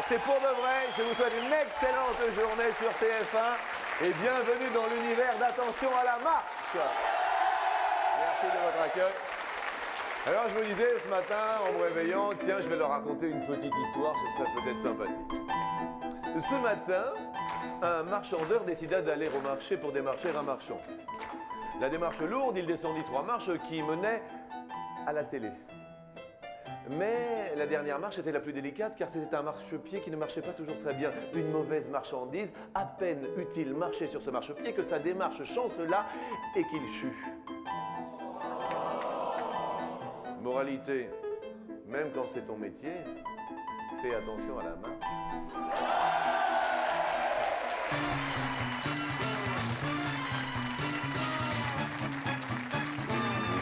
c'est pour de vrai. Je vous souhaite une excellente journée sur TF1 et bienvenue dans l'univers d'Attention à la marche. Merci de votre accueil. Alors je me disais ce matin en me réveillant, tiens, je vais leur raconter une petite histoire, ce serait peut-être sympathique. Ce matin, un marchandeur décida d'aller au marché pour démarcher un marchand. La démarche lourde, il descendit 3 marches qui menaient à la télé. Mais la dernière marche était la plus délicate car c'était un marchepied qui ne marchait pas toujours très bien. Une mauvaise marchandise, à peine eut-il marché sur ce marchepied que sa démarche chancela et qu'il chut. Moralité, même quand c'est ton métier, fais attention à la marche.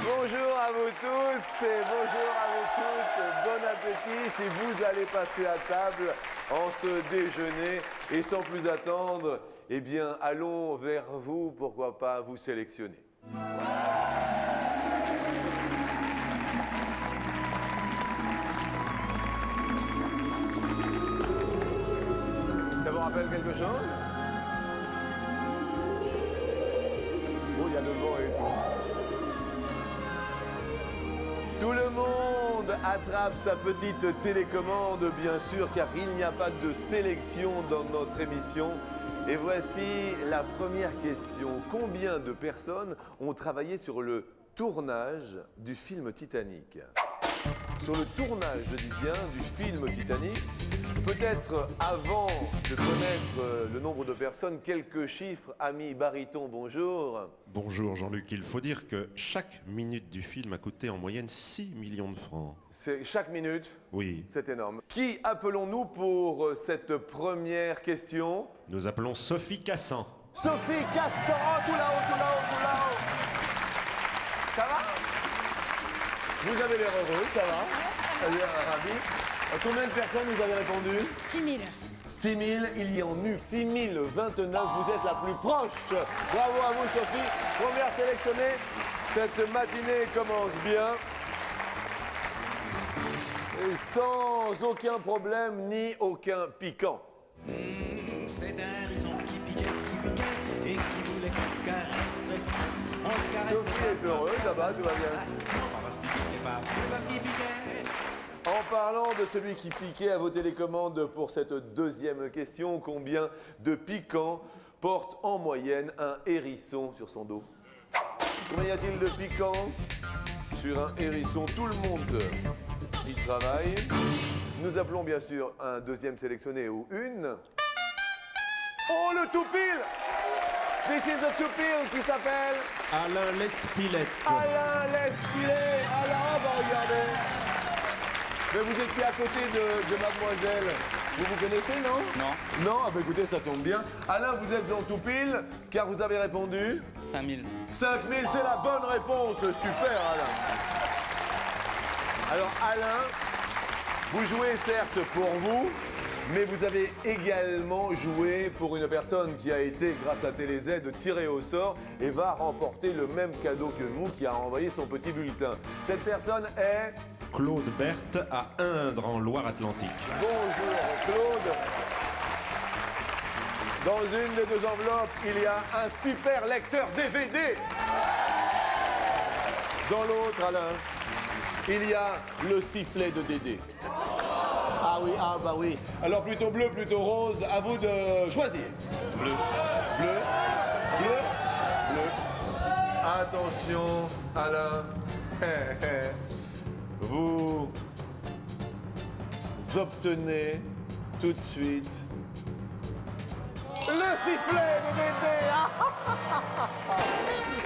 Bonjour à vous tous et bonjour à vous toutes. Bon appétit si vous allez passer à table en ce déjeuner. Et sans plus attendre, eh bien, allons vers vous, pourquoi pas vous sélectionner. Ça vous rappelle quelque chose? Oh, il y a le vent et tout. Tout le monde attrape sa petite télécommande, bien sûr, car il n'y a pas de sélection dans notre émission. Et voici la première question. Combien de personnes ont travaillé sur le tournage du film Titanic? Sur le tournage, je dis bien, du film Titanic. Peut-être avant de connaître le nombre de personnes, quelques chiffres. Ami Baryton, bonjour. Bonjour Jean-Luc, il faut dire que chaque minute du film a coûté en moyenne 6 millions de francs. C'est chaque minute? Oui. C'est énorme. Qui appelons-nous pour cette première question? Nous appelons Sophie Cassan. Sophie Cassan, oh, tout là-haut, tout là-haut, tout là-haut. Ça va? Vous avez l'air heureux, ça va? Ravi. Combien de personnes vous avez répondu? 6 000. 6 000, il y en eut 6 029, vous êtes la plus proche. Bravo à vous Sophie, première sélectionnée. Cette matinée commence bien. Et sans aucun problème ni aucun piquant. C'est un hérisson qui piquait et qui voulait qu'on caresse. On le caresse. Sophie est heureuse, là-bas, tout va bien. Pas parce qu'il piquait, pas parce qu'il piquait. En parlant de celui qui piquait à vos télécommandes pour cette deuxième question, combien de piquants porte en moyenne un hérisson sur son dos? Combien y a-t-il de piquants sur un hérisson? Tout le monde y travaille. Nous appelons bien sûr un deuxième sélectionné ou une. Oh, le toupil! This is a toupil qui s'appelle Alain Lespilette. Alain Lespilette. Alors, on va regarder. Mais vous étiez à côté de mademoiselle. Vous connaissez, non? Non. Non? Ah bah écoutez, ça tombe bien. Alain, vous êtes en tout pile, car vous avez répondu 5 000. 5 000, c'est la bonne réponse. Super, Alain. Alors, Alain, vous jouez certes pour vous, mais vous avez également joué pour une personne qui a été, grâce à TéléZ, tirée au sort et va remporter le même cadeau que vous, qui a envoyé son petit bulletin. Cette personne est... Claude Berthe à Indre en Loire-Atlantique. Bonjour Claude. Dans une des 2 enveloppes, il y a un super lecteur DVD. Dans l'autre, Alain, il y a le sifflet de Dédé. Ah oui, ah bah oui. Alors plutôt bleu, plutôt rose, à vous de choisir. Bleu. Bleu. Bleu. Bleu. Attention, Alain. Vous obtenez tout de suite le sifflet de Dédé.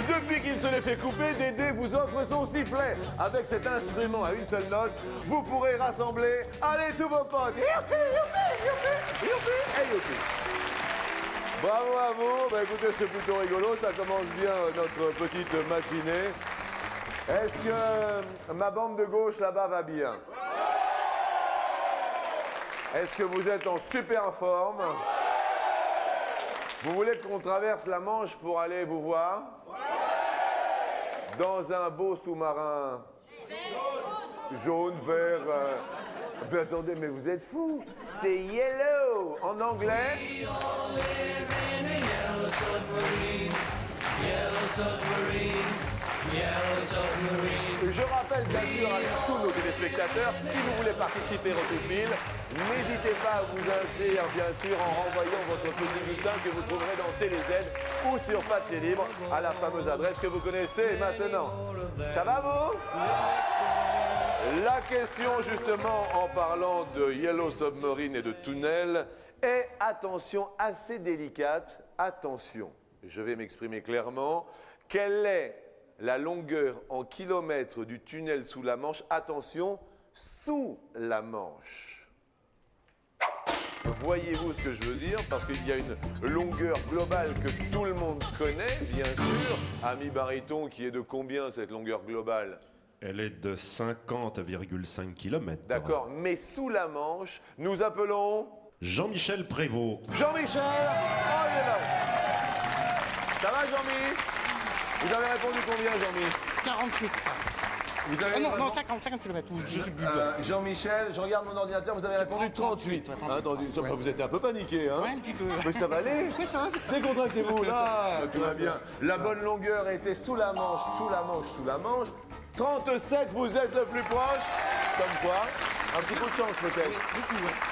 Depuis qu'il se l'est fait couper, Dédé vous offre son sifflet. Avec cet instrument à une seule note, vous pourrez rassembler, allez, tous vos potes. Youpi, youpi, youpi, youpi, et youpi. Bravo à vous. Bah, écoutez, c'est plutôt rigolo. Ça commence bien notre petite matinée. Est-ce que ma bande de gauche là-bas va bien? Est-ce que vous êtes en super forme? Vous voulez qu'on traverse la Manche pour aller vous voir? Dans un beau sous-marin jaune, vert, Mais attendez, mais vous êtes fous. C'est Yellow en anglais. Et je rappelle bien sûr à tous nos téléspectateurs, si vous voulez participer au Tout Pile, n'hésitez pas à vous inscrire bien sûr en renvoyant votre petit bulletin que vous trouverez dans TéléZ ou sur Papier Libre à la fameuse adresse que vous connaissez maintenant. Ça va vous? La question justement en parlant de Yellow Submarine et de tunnel est, attention, assez délicate. Attention, je vais m'exprimer clairement. Quelle est la longueur en kilomètres du tunnel sous la Manche? Attention, sous la Manche. Voyez-vous ce que je veux dire? Parce qu'il y a une longueur globale que tout le monde connaît, bien sûr. Ami Baryton, qui est de combien cette longueur globale? Elle est de 50,5 km. D'accord, mais sous la Manche, nous appelons... Jean-Michel Prévost. Jean-Michel! Oh, il est là! Ça va, Jean-Mi? Vous avez répondu combien, Jean-Mi? 48. Vous avez non, 50 km. Je suis plus Jean-Michel, je regarde mon ordinateur, vous avez répondu 38. ouais, Attendez, vous êtes un peu paniqué, hein? Ouais, un petit peu. Mais ça va aller? Oui, ça va. Décontractez-vous, là, tout va bien. La bonne longueur était sous la Manche, sous la Manche, sous la Manche. 37, vous êtes le plus proche. Comme quoi, un petit coup de chance peut-être.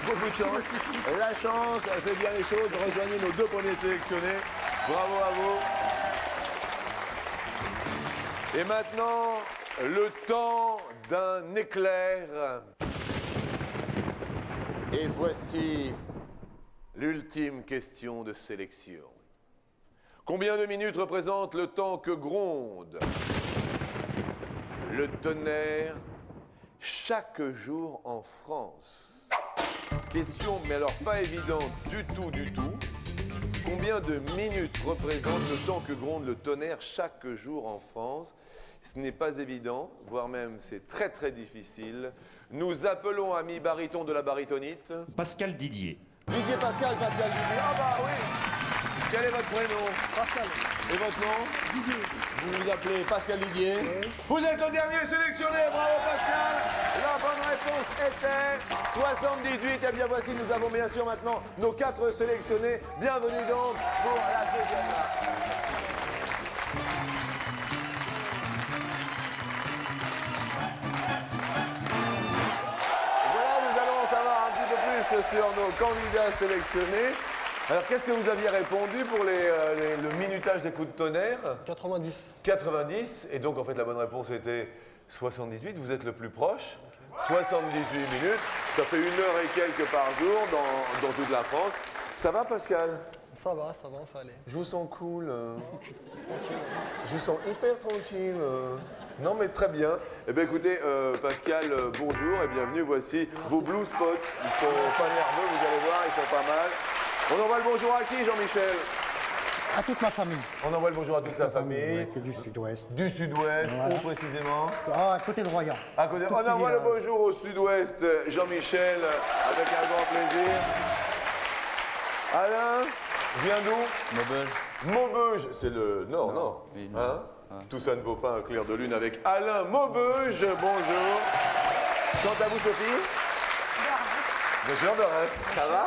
Beaucoup de chance. Et la chance, elle fait bien les choses. Rejoignez nos deux premiers sélectionnés. Bravo à vous. Et maintenant, le temps d'un éclair. Et voici l'ultime question de sélection. Combien de minutes représente le temps que gronde le tonnerre chaque jour en France? Question, mais alors pas évidente du tout, du tout. Combien de minutes représente le temps que gronde le tonnerre chaque jour en France? Ce n'est pas évident, voire même c'est très très difficile. Nous appelons ami baryton de la barytonite. Pascal Didier. Didier Pascal, Pascal Didier. Ah bah oui! Quel est votre prénom? Pascal. Et votre nom? Didier. Vous vous appelez Pascal Didier. Vous êtes le dernier sélectionné, bravo Pascal. La bonne réponse était 78. Et bien voici, nous avons bien sûr maintenant nos 4 sélectionnés. Bienvenue donc pour la deuxième marche. Voilà, nous allons en savoir un petit peu plus sur nos candidats sélectionnés. Alors, qu'est-ce que vous aviez répondu pour le minutage des coups de tonnerre? 90. 90. Et donc, en fait, la bonne réponse était 78. Vous êtes le plus proche. 78 minutes. Ça fait 1 heure et quelques par jour dans toute la France. Ça va, Pascal? Ça va, on fait aller. Je vous sens cool. Je vous sens hyper tranquille. Non, mais très bien. Eh bien, écoutez, Pascal, bonjour et bienvenue. Voici vos blue spots. Ils sont pas nerveux, vous allez voir, ils sont pas mal. On envoie le bonjour à qui, Jean-Michel? À toute ma famille. On envoie le bonjour à toute sa famille. Ouais, que du sud-ouest. Du sud-ouest, Voilà. où précisément? Ah, à côté de Royan. À côté. Tout On petit envoie le village. bonjour au sud-ouest, Jean-Michel, avec un grand plaisir. Alain, vient d'où? Maubeuge. Maubeuge, c'est le nord, non? Oui, non. Hein? Tout ça ne vaut pas un clair de lune avec Alain Maubeuge. Bonjour. Quant à vous, Sophie? Bonjour, Doris. Ça va?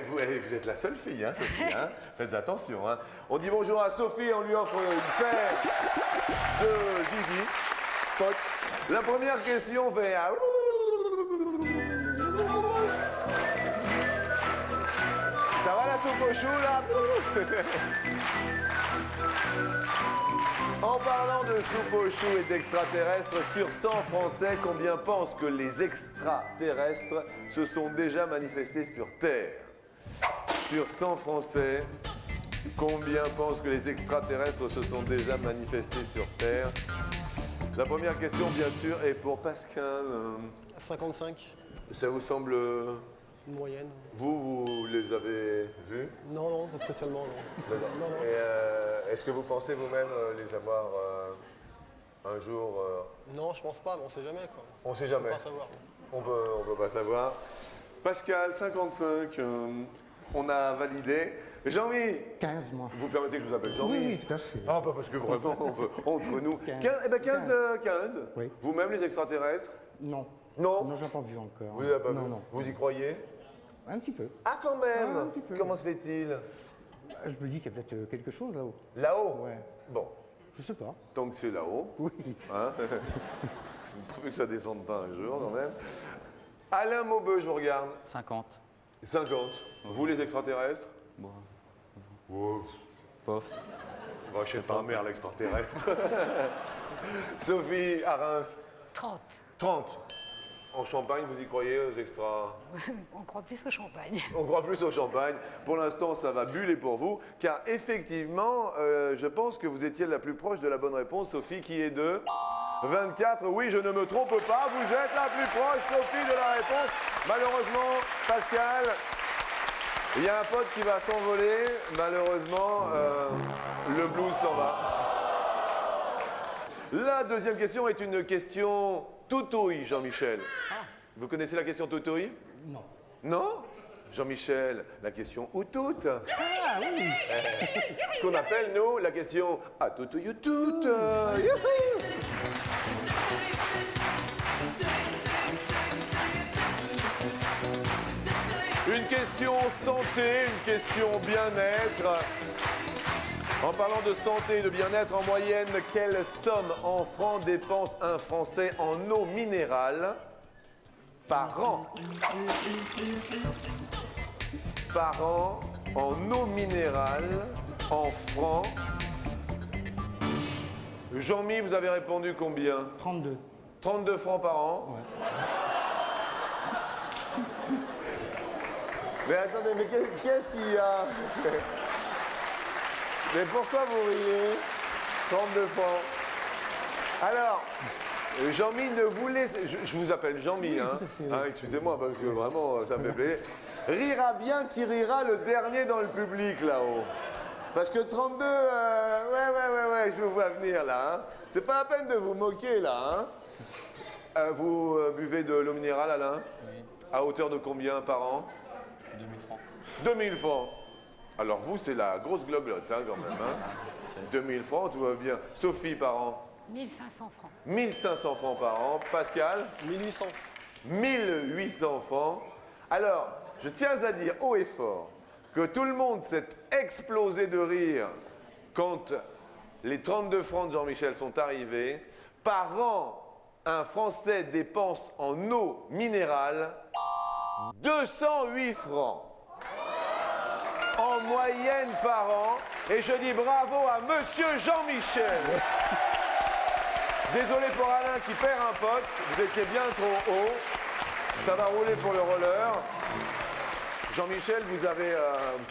Vous êtes la seule fille, hein, Sophie. Hein? Faites attention. Hein? On dit bonjour à Sophie, on lui offre une paire de zizi. Pote. La première question fait... Ça va la soupe au chou, là? En parlant de soupe au chou et d'extraterrestres, sur 100 Français, combien pensent que les extraterrestres se sont déjà manifestés sur Terre? Sur 100 Français, combien pensent que les extraterrestres se sont déjà manifestés sur Terre? La première question, bien sûr, est pour Pascal. 55, Ça vous semble... une moyenne. Vous les avez vus? Non, pas spécialement, non. D'accord. Non. Et est-ce que vous pensez vous-même les avoir un jour Non, je pense pas, mais on sait jamais, quoi. On ne sait On jamais. peut pas savoir. On peut pas savoir. Pascal, 55, on a validé. Jean-Mi, 15, moi. vous permettez que je vous appelle Jean-Mi? Oui, tout à fait. Ah, pas parce que vraiment, entre nous. 15. 15, eh ben 15. Oui. Vous-même, les extraterrestres? Non. Non, Non, je n'ai pas vu encore. vous n'avez pas Non, vu. non. Vous y croyez? Un petit peu. Ah, quand même. Ah, un petit peu. Comment se fait-il? Je me dis qu'il y a peut-être quelque chose là-haut. Là-haut? Ouais. Bon, Je sais pas. tant que c'est là-haut, Oui. hein, vous pouvez que ça descende pas un jour quand même. Alain Maubeu, je vous regarde. 50. 50. Vous les extraterrestres? Bon, Oh, pof. bah, je sais pas, merde, l'extraterrestre. Sophie, à Reims. 30. 30. En Champagne, vous y croyez aux extra? On croit plus au champagne. On croit plus au champagne. Pour l'instant, ça va buller pour vous, car effectivement, je pense que vous étiez la plus proche de la bonne réponse, Sophie, qui est de 24. Oui, je ne me trompe pas, vous êtes la plus proche, Sophie, de la réponse. Malheureusement, Pascal, il y a un pote qui va s'envoler. Malheureusement, le blues s'en va. La deuxième question est une question Totoï, Jean-Michel. Vous connaissez la question Totoï? Non. Non? Jean-Michel, la question ou toute? Ah oui! Ce qu'on appelle, nous, la question à tout ou toute. Une question santé, une question bien-être. En parlant de santé et de bien-être, en moyenne, quelle somme en francs dépense un Français en eau minérale par an? Par an, en eau minérale, en francs. Jean-Mi, vous avez répondu combien? 32. 32 francs par an. Mais attendez, mais qu'est-ce qu'il y a? Mais pourquoi vous riez? 32 francs. Alors, Jean-Mi ne vous laisse... Je vous appelle Jean-Mi, hein. Hein, excusez-moi, parce que vraiment, ça me fait plaisir. Rira bien qui rira le dernier dans le public, là-haut. Parce que 32, ouais, je vous vois venir, là. Hein. C'est pas la peine de vous moquer, là. Hein. Vous buvez de l'eau minérale, Alain? Oui. À hauteur de combien par an? 2000 francs. 2000 francs. Alors vous, c'est la grosse gloglotte, hein, quand même. Hein. 2000 francs, tout va bien. Sophie, par an? 1500 francs. 1500 francs par an. Pascal? 1800. 1800 francs. Alors, je tiens à dire haut et fort que tout le monde s'est explosé de rire quand les 32 francs de Jean-Michel sont arrivés. Par an, un Français dépense en eau minérale 208 francs. En moyenne par an. Et je dis bravo à Monsieur Jean-Michel. Désolé pour Alain qui perd un pote. Vous étiez bien trop haut. Ça va rouler pour le roller. Jean-Michel, vous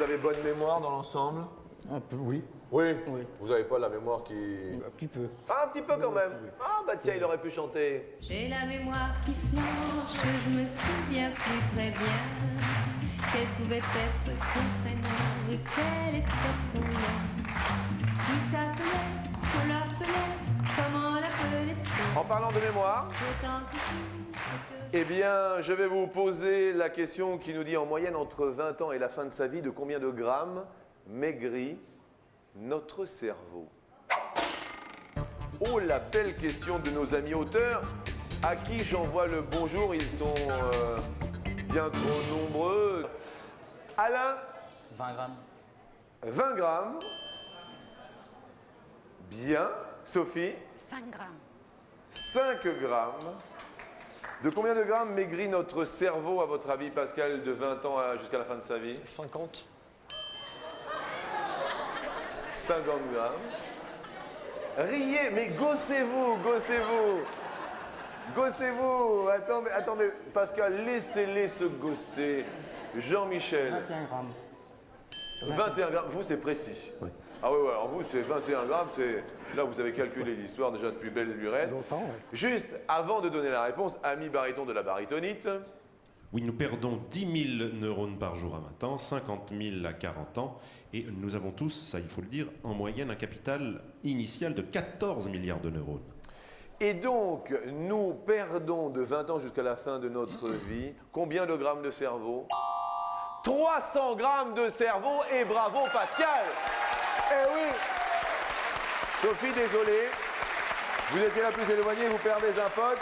avez bonne mémoire dans l'ensemble? Un peu, oui. Oui. Oui. Vous n'avez pas la mémoire qui... Un petit peu. Ah, un petit peu quand même. Ah, bah tiens, il aurait pu chanter. J'ai la mémoire qui flanche, je me souviens plus très bien. Quel pouvait être son prénom et quel était son nom? Qui s'appelait, on l'appelait, comment l'appelait-on? En parlant de mémoire, D'autant si que eh bien, je vais vous poser la question qui nous dit en moyenne entre 20 ans et la fin de sa vie de combien de grammes maigrit notre cerveau. Oh, la belle question de nos amis auteurs, à qui j'envoie le bonjour, ils sont bien trop nombreux. Alain, 20 grammes. 20 grammes. Bien. Sophie, 5 grammes. 5 grammes. De combien de grammes maigrit notre cerveau, à votre avis, Pascal, de 20 ans jusqu'à la fin de sa vie? 50. 50 grammes. Riez, mais gossez-vous, gossez-vous. Gossez-vous. Attendez, Pascal, laissez-les se gosser. Jean-Michel, 21 grammes. 21 grammes. Vous, c'est précis. Oui. Ah oui, alors vous, c'est 21 grammes. Là, vous avez calculé l'histoire déjà depuis belle lurette. Longtemps, ouais. Juste avant de donner la réponse, ami baryton de la barytonite. Oui, nous perdons 10 000 neurones par jour à 20 ans, 50 000 à 40 ans, et nous avons tous, ça il faut le dire, en moyenne un capital initial de 14 milliards de neurones. Et donc, nous perdons de 20 ans jusqu'à la fin de notre vie combien de grammes de cerveau? 300 grammes de cerveau, et bravo Pascal! Eh oui! Sophie, désolé, vous étiez la plus éloignée, vous perdez un pote.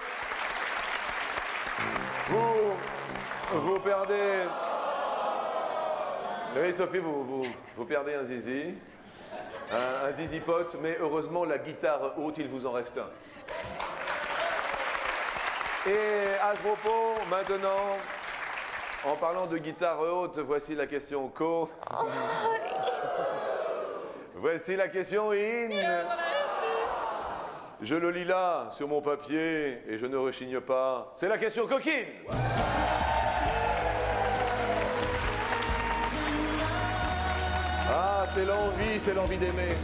Vous perdez... Oui, Sophie, vous perdez un zizi. Un zizi pote, mais heureusement, la guitare haute, il vous en reste un. Et à ce propos, maintenant, en parlant de guitare haute, voici la question co. Voici la question in. Je le lis là, sur mon papier, et je ne rechigne pas. C'est la question coquine. Ah, c'est l'envie d'aimer.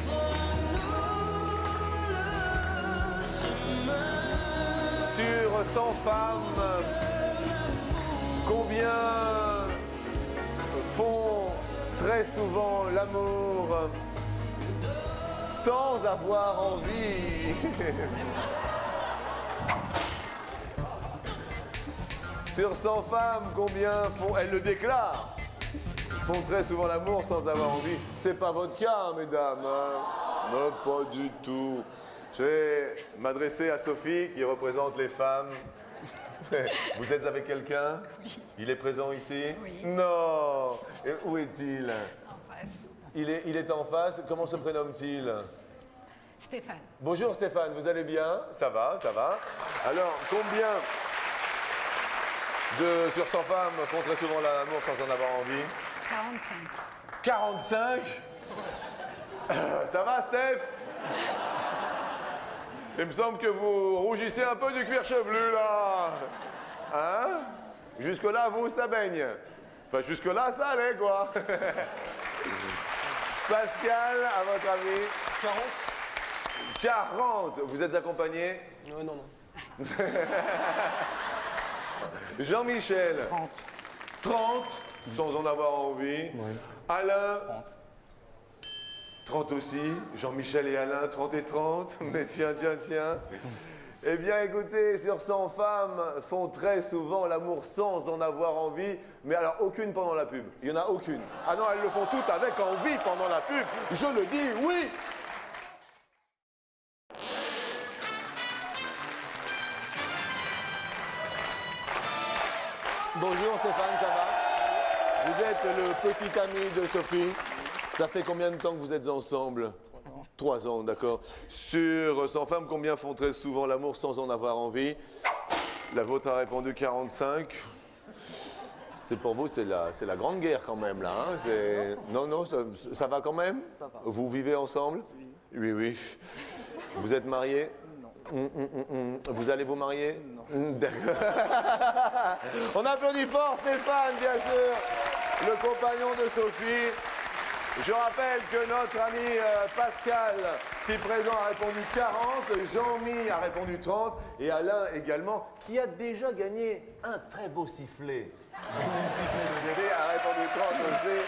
Sur 100 femmes, combien font très souvent l'amour sans avoir envie? Sur 100 femmes, combien font, elles le déclarent, font très souvent l'amour sans avoir envie? C'est pas votre cas, mesdames. Hein? Non, pas du tout. Je vais m'adresser à Sophie, qui représente les femmes. Vous êtes avec quelqu'un? Oui. Il est présent ici? Oui. Non. Et où est-il? En face. Il est en face. Comment se prénomme-t-il? Stéphane. Bonjour Stéphane, vous allez bien? Ça va, ça va. Alors, combien sur 100 femmes font très souvent l'amour sans en avoir envie? 45. 45? Ça va, Steph? Il me semble que vous rougissez un peu du cuir chevelu, là. Hein? Jusque-là, vous, ça baigne. Enfin, jusque-là, ça allait, quoi. Pascal, à votre avis? 40? 40. Vous êtes accompagné? Non, non. Jean-Michel? 30. 30, sans en avoir envie. Ouais. Alain? 30. 30 aussi. Jean-Michel et Alain, 30 et 30. Mais tiens. Eh bien, écoutez, sur 100 femmes font très souvent l'amour sans en avoir envie. Mais alors, aucune pendant la pub. Il n'y en a aucune. Ah non, elles le font toutes avec envie pendant la pub. Je le dis, oui! Bonjour Stéphane, ça va? Vous êtes le petit ami de Sophie. Ça fait combien de temps que vous êtes ensemble? 3 ans, d'accord. Sur 100 femmes, combien font très souvent l'amour sans en avoir envie? La vôtre a répondu 45. C'est pour vous, c'est la grande guerre quand même, là. Hein? Non, ça va quand même? Ça va. Vous vivez ensemble? Oui. Oui. Vous êtes mariés? Non. Vous allez vous marier? Non. D'accord. On applaudit fort Stéphane, bien sûr, le compagnon de Sophie. Je rappelle que notre ami Pascal, si présent, a répondu 40, Jean-Mi a répondu 30 et Alain également, qui a déjà gagné un très beau sifflet. Le sifflet de Dédé a répondu 30 aussi.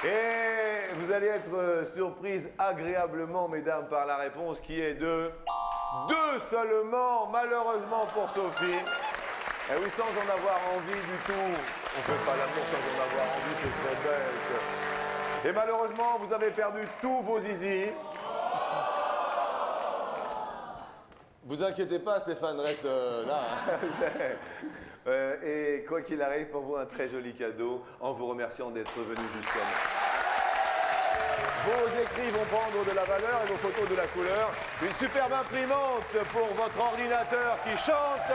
Et vous allez être surprise agréablement, mesdames, par la réponse qui est de 2 seulement, malheureusement pour Sophie. Et oui, sans en avoir envie du tout. On ne fait pas l'amour sans en avoir envie, ce serait bête. Et malheureusement, vous avez perdu tous vos zizi. Vous inquiétez pas, Stéphane reste là. Et quoi qu'il arrive, pour vous, un très joli cadeau, en vous remerciant d'être venu jusqu'à nous. Vos écrits vont prendre de la valeur et vos photos de la couleur. Une superbe imprimante pour votre ordinateur qui chante.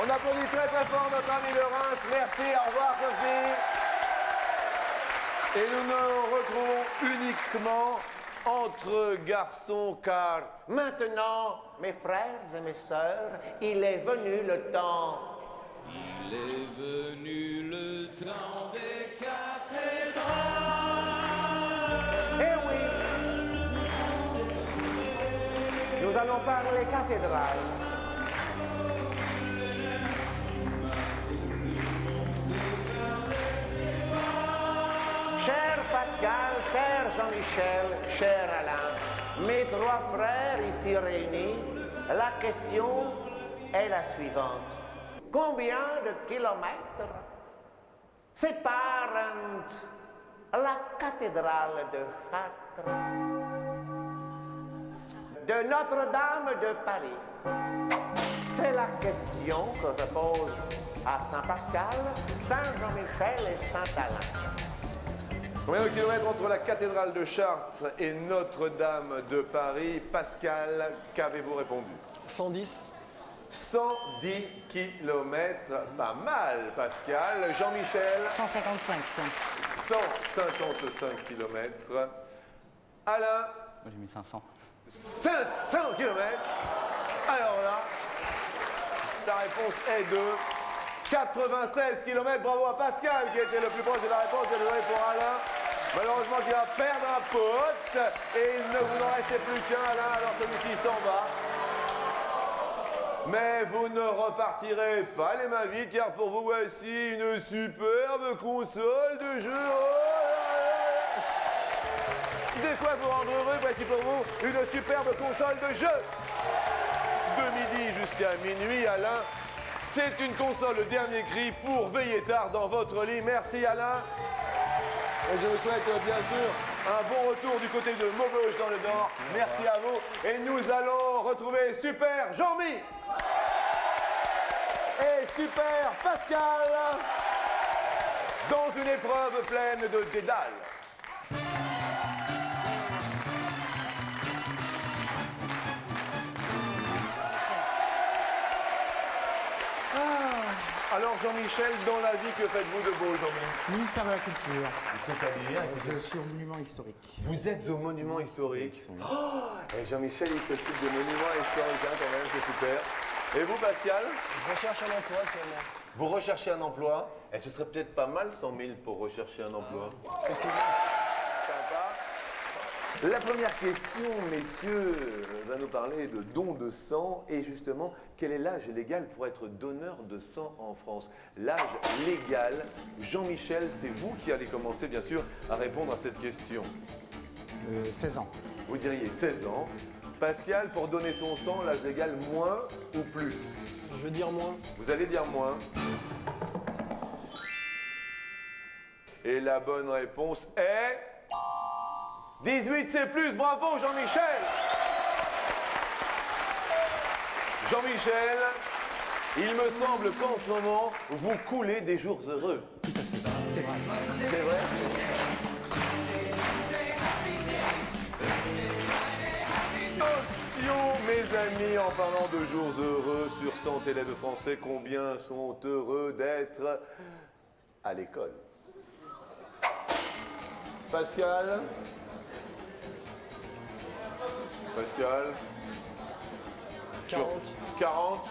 On applaudit très fort notre ami de Reims. Merci, au revoir Sophie. Et nous nous retrouvons uniquement entre garçons car maintenant, mes frères et mes sœurs, il est venu le temps. Il est venu le temps des cathédrales. Eh oui, nous allons parler cathédrale. Cher Pascal, cher Jean-Michel, cher Alain, mes 3 frères ici réunis, la question est la suivante. Combien de kilomètres séparent la cathédrale de Chartres de Notre-Dame de Paris? C'est la question que je pose à Saint-Pascal, Saint-Jean-Michel et Saint-Alain. Combien de kilomètres entre la cathédrale de Chartres et Notre-Dame de Paris? Pascal, qu'avez-vous répondu? 110. 110 kilomètres, pas mal Pascal. Jean-Michel? 155. 155 kilomètres. Alain? Moi j'ai mis 500. 500 kilomètres. Alors là, la réponse est de 96 km. Bravo à Pascal qui était le plus proche de la réponse. Désolé pour Alain. Malheureusement, il va perdre un pote. Et il ne vous en restait plus qu'un, Alain. Alors celui-ci s'en va. Mais vous ne repartirez pas les mains vides, car pour vous, voici une superbe console de jeu. De quoi vous rendre heureux, voici pour vous une superbe console de jeu. De midi jusqu'à minuit, Alain. C'est une console de dernier cri pour veiller tard dans votre lit. Merci Alain. Et je vous souhaite bien sûr un bon retour du côté de Maubeuge dans le Nord. Merci à vous. Et nous allons retrouver Super Jean-Mi et Super Pascal dans une épreuve pleine de dédales. Alors Jean-Michel, dans la vie, que faites-vous de beau, Jean-Mi? Ministère de la Culture. C'est-à-dire? Je suis au monument historique. Vous êtes au monument historique. Et Jean-Michel, il s'occupe des monuments historiques, hein, quand même, c'est super. Et vous, Pascal? Je recherche un emploi actuellement. Vous recherchez un emploi? Et ce serait peut-être pas mal 100 000 pour rechercher un emploi. Effectivement. Sympa. La première question, messieurs, va nous parler de don de sang. Et justement, quel est l'âge légal pour être donneur de sang en France? L'âge légal, Jean-Michel, c'est vous qui allez commencer, bien sûr, à répondre à cette question. 16 ans. Vous diriez 16 ans. Pascal, pour donner son sang, l'âge légal, moins ou plus? Je veux dire moins. Vous allez dire moins. Et la bonne réponse est... 18, c'est plus. Bravo, Jean-Michel. Jean-Michel, il me semble qu'en ce moment, vous coulez des jours heureux. C'est vrai. C'est vrai? Attention, mes amis, en parlant de jours heureux, sur 100 élèves français, combien sont heureux d'être à l'école? Pascal? Pascal? 40. 40.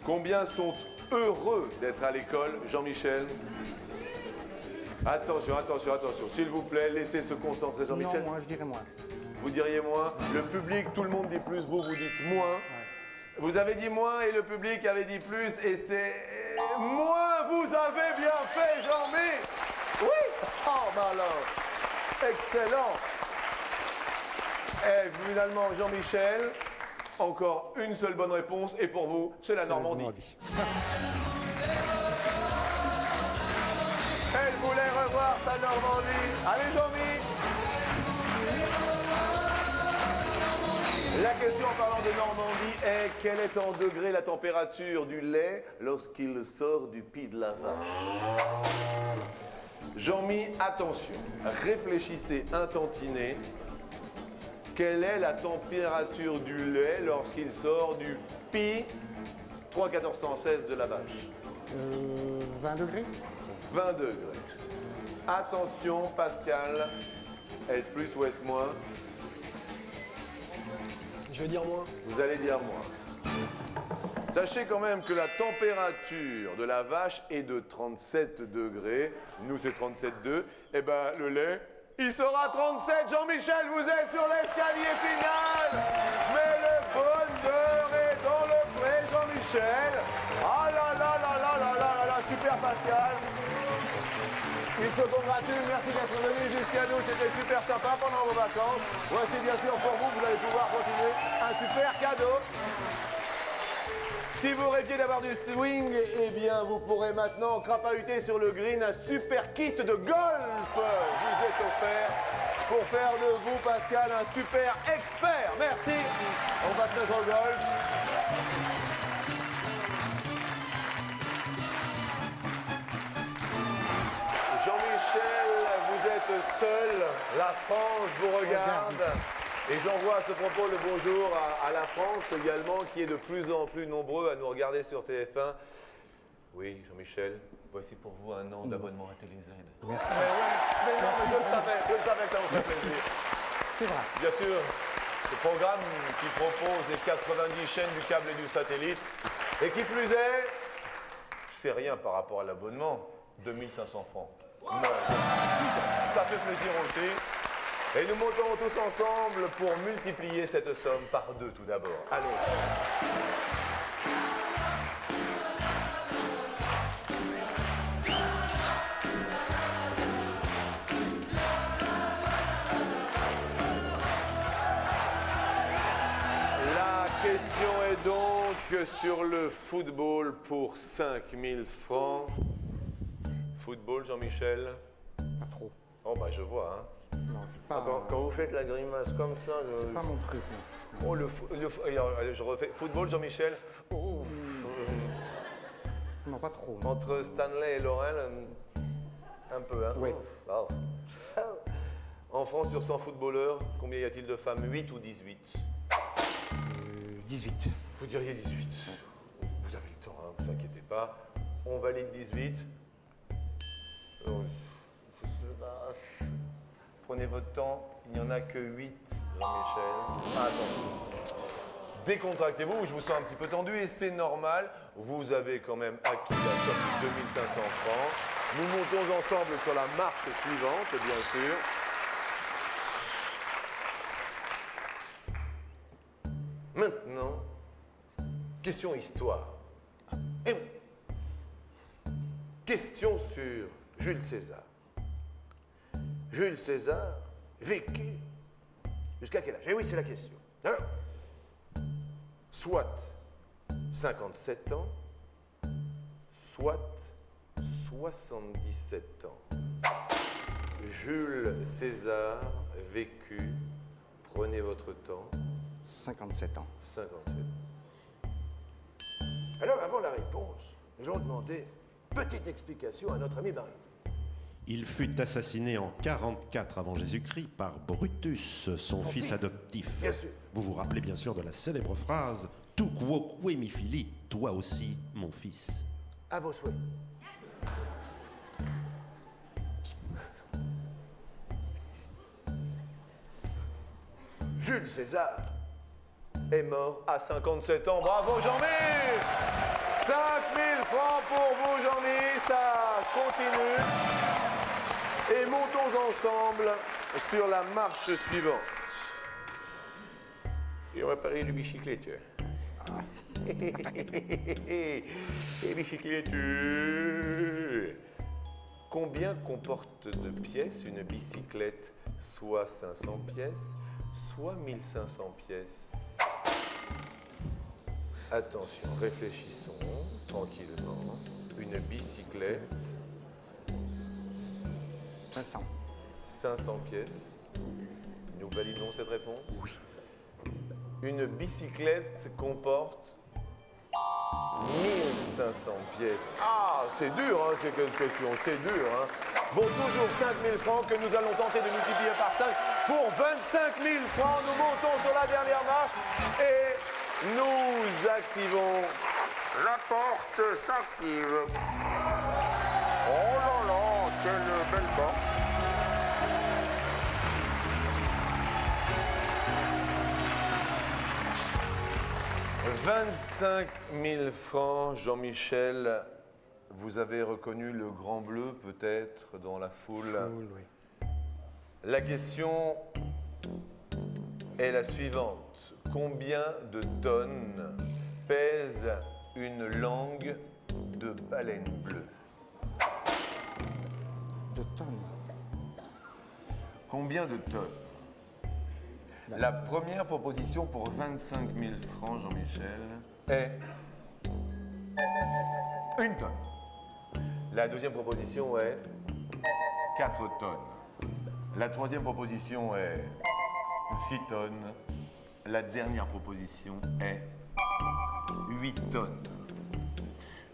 Combien sont heureux d'être à l'école, Jean-Michel? Attention, attention, attention. S'il vous plaît, laissez se concentrer, Jean-Michel. Non, moi, je dirais moins. Vous diriez moins. Le public, tout le monde dit plus, vous dites moins. Vous avez dit moins et le public avait dit plus et c'est... Moins, vous avez bien fait, Jean-Mi. Oui. Oh, ben alors. Excellent. Et finalement, Jean-Michel, encore une seule bonne réponse et pour vous, c'est la Normandie. Elle voulait revoir sa Normandie. Allez, Jean-Mi. La question en parlant de Normandie est: quelle est en degrés la température du lait lorsqu'il sort du pis de la vache? Jean-Mi, attention, réfléchissez un tantinet. Quelle est la température du lait lorsqu'il sort du pis 3,1416 de la vache? 20 degrés. 20 degrés. Attention, Pascal. Est-ce plus ou est-ce moins? Je veux dire moins. Vous allez dire moins. Sachez quand même que la température de la vache est de 37 degrés. Nous, c'est 37,2. Eh ben, le lait, il sera 37. Jean-Michel, vous êtes sur l'escalier final. Mais le bonheur est dans le pré, Jean-Michel. Ah là là là là là là là là, super Pascal. Il se congratule, merci d'être venu jusqu'à nous, c'était super sympa pendant vos vacances. Voici bien sûr pour vous, vous allez pouvoir continuer un super cadeau. Si vous rêviez d'avoir du swing, eh bien vous pourrez maintenant crapahuter sur le green un super kit de golf vous est offert pour faire de vous, Pascal, un super expert. Merci. On va se mettre au golf. Jean-Michel, vous êtes seul. La France vous regarde. Et j'envoie à ce propos le bonjour à la France également, qui est de plus en plus nombreux à nous regarder sur TF1. Oui, Jean-Michel, voici pour vous un an d'abonnement à TéléZ. Merci. Mais non, mais je le savais que ça vous ferait plaisir. C'est vrai. Bien sûr, ce programme qui propose les 90 chaînes du câble et du satellite, et qui plus est, c'est rien par rapport à l'abonnement, 2500 francs. Non, ça fait plaisir aussi. Et nous montons tous ensemble pour multiplier cette somme par 2 tout d'abord. Allons. La question est donc sur le football pour 5000 francs. Football, Jean-Michel? Pas trop. Oh bah je vois, hein. Non, c'est pas, Quand vous faites la grimace comme ça, c'est pas mon truc. Non. oh je refais. Football, Jean-Michel. Non, pas trop. Non. Entre Stanley et Laurel, un peu, hein. Oui. Oh. En France, sur 100 footballeurs, combien y a-t-il de femmes? 8 ou 18? 18. Vous diriez 18. Vous avez le temps, hein, ne vous inquiétez pas. On valide 18. Prenez votre temps, il n'y en a que 8, Jean-Michel. Attends. Décontractez-vous, je vous sens un petit peu tendu et c'est normal. Vous avez quand même acquis la somme de 2500 francs. Nous montons ensemble sur la marche suivante, bien sûr. Maintenant, question histoire. Et oui. Question sur Jules César. Jules César vécu jusqu'à quel âge? Eh oui, c'est la question. Alors, soit 57 ans, soit 77 ans. Jules César vécu, prenez votre temps, 57 ans. 57. Alors, avant la réponse, nous allons demander petite explication à notre ami Barry. Il fut assassiné en 44 avant Jésus-Christ par Brutus, son fils adoptif. Bien sûr. Vous vous rappelez bien sûr de la célèbre phrase « Tu quoque mi fili, toi aussi, mon fils ». À vos souhaits. Jules César est mort à 57 ans. Bravo Jean-Mi! 5000 francs pour vous Jean-Mi, ça continue. Et montons ensemble sur la marche suivante. Et on va parler du bicyclette. Et bicyclette. Combien comporte de pièces une bicyclette? Soit 500 pièces, soit 1500 pièces. Attention, réfléchissons tranquillement. Une bicyclette. 500. 500 pièces. Nous validons cette réponse? Oui. Une bicyclette comporte 1500 pièces. Ah, c'est dur, hein, cette question, c'est dur. Hein. Bon, toujours 5000 francs que nous allons tenter de multiplier par 5. Pour 25 000 francs, nous montons sur la dernière marche et nous activons. La porte s'active. Oh là là, quelle belle porte. 25 000 francs, Jean-Michel. Vous avez reconnu le grand bleu peut-être dans la foule. Oui. La question est la suivante. Combien de tonnes pèse une langue de baleine bleue? 2 tonnes. Combien de tonnes? La première proposition pour 25 000 francs, Jean-Michel, est 1 tonne. La deuxième proposition est 4 tonnes. La troisième proposition est 6 tonnes. La dernière proposition est 8 tonnes.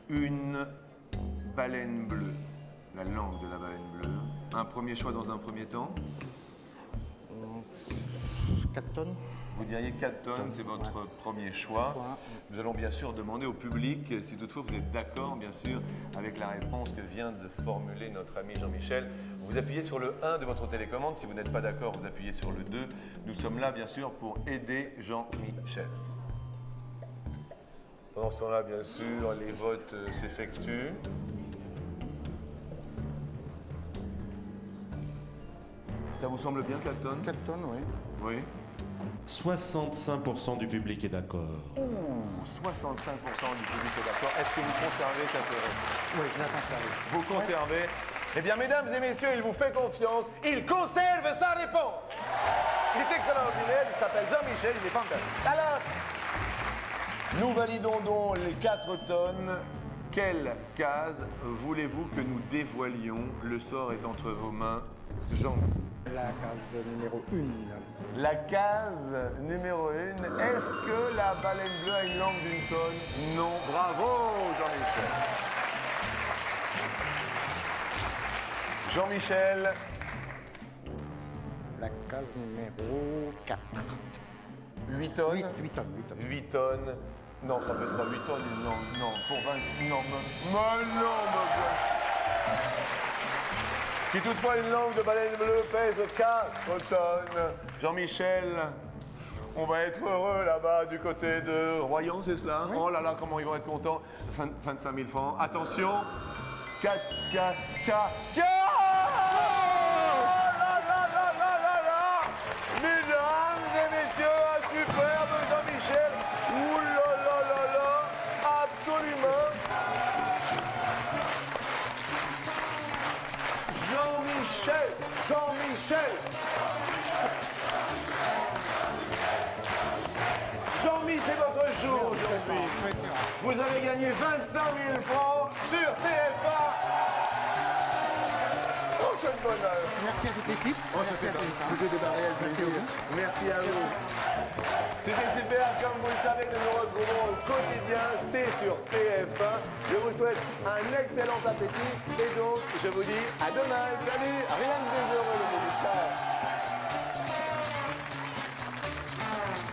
Une baleine bleue, la langue de la baleine bleue. Un premier choix dans un premier temps. 4 tonnes. Vous diriez 4 tonnes, c'est votre premier choix. Nous allons bien sûr demander au public si toutefois vous êtes d'accord, bien sûr, avec la réponse que vient de formuler notre ami Jean-Michel. Vous appuyez sur le 1 de votre télécommande. Si vous n'êtes pas d'accord, vous appuyez sur le 2. Nous sommes là, bien sûr, pour aider Jean-Michel. Pendant ce temps-là, bien sûr, les votes s'effectuent. Ça vous semble bien, 4 tonnes? 4 tonnes, oui. Oui. 65% du public est d'accord. Ouh, 65% du public est d'accord. Est-ce que vous conservez cette réponse? Oui, je la conserve. Vous conservez? Eh bien, mesdames et messieurs, il vous fait confiance. Il conserve sa réponse. Il est extraordinaire, il s'appelle Jean-Michel, il est fantastique. Alors, nous validons donc les 4 tonnes. Quelle case voulez-vous que nous dévoilions? Le sort est entre vos mains, Jean. La case numéro 1. La case numéro 1. Est-ce que la baleine bleue a une langue d'une tonne? Non. Bravo, Jean-Michel. Jean-Michel. La case numéro 4. 8 tonnes. 8 tonnes. 8 tonnes. Non, ça pèse pas 8 tonnes, une langue. Non, pour 20. Non, non, Si toutefois une langue de baleine bleue pèse 4 tonnes, Jean-Michel, on va être heureux là-bas du côté de Royan, c'est cela? Oh là là, comment ils vont être contents. 25 000 francs. Attention. 4, 4, 4, 4. Mesdames et messieurs, un superbe Jean-Michel. Ouh là là là là, absolument. Jean-Michel, Jean-Michel. Jean-Mi, c'est votre jour aujourd'hui. Vous avez gagné 25 000 francs sur TF1. Oh, quel bonheur. Merci à toute l'équipe. Oh, ça c'est vous êtes débarré, merci à vous. C'était super, comme vous le savez, nous nous retrouvons au quotidien, c'est sur TF1. Je vous souhaite un excellent appétit et donc je vous dis à demain. Salut, rien de désheureux.